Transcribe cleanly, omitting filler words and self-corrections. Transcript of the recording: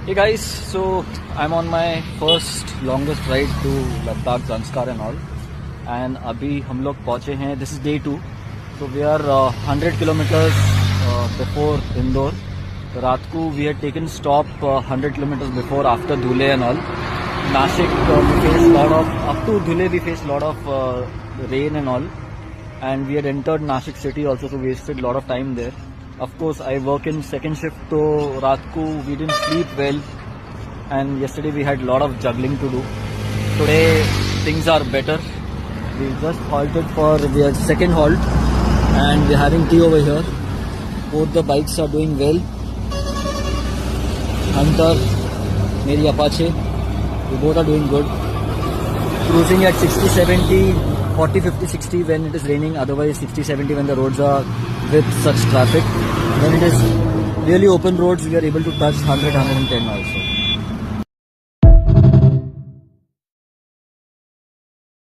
Hey guys, so I'm on my first longest ride to Ladakh, Zanskar and all. And अभी हम लोग पहुँचे हैं. This is day 2. So we are 100 kilometers before Indore. So रात को we had taken stop 100 kilometers before after Dhule and all. Nashik we faced lot of up to Dhule we faced lot of rain and all. And we had entered Nashik city also, so we wasted a lot of time there. Of course, I work in second shift, so रात को we didn't sleep well, and yesterday we had a lot of juggling to do. Today things are better. We just halted for the second halt, and we're having tea over here. Both the bikes are doing well. Hunter, मेरी Apache, we both are doing good. Cruising at 60, 70, 40, 50, 60 when it is raining, otherwise 60, 70 when the roads are with such traffic. When it is really open roads, we are able to touch 100, 110 also.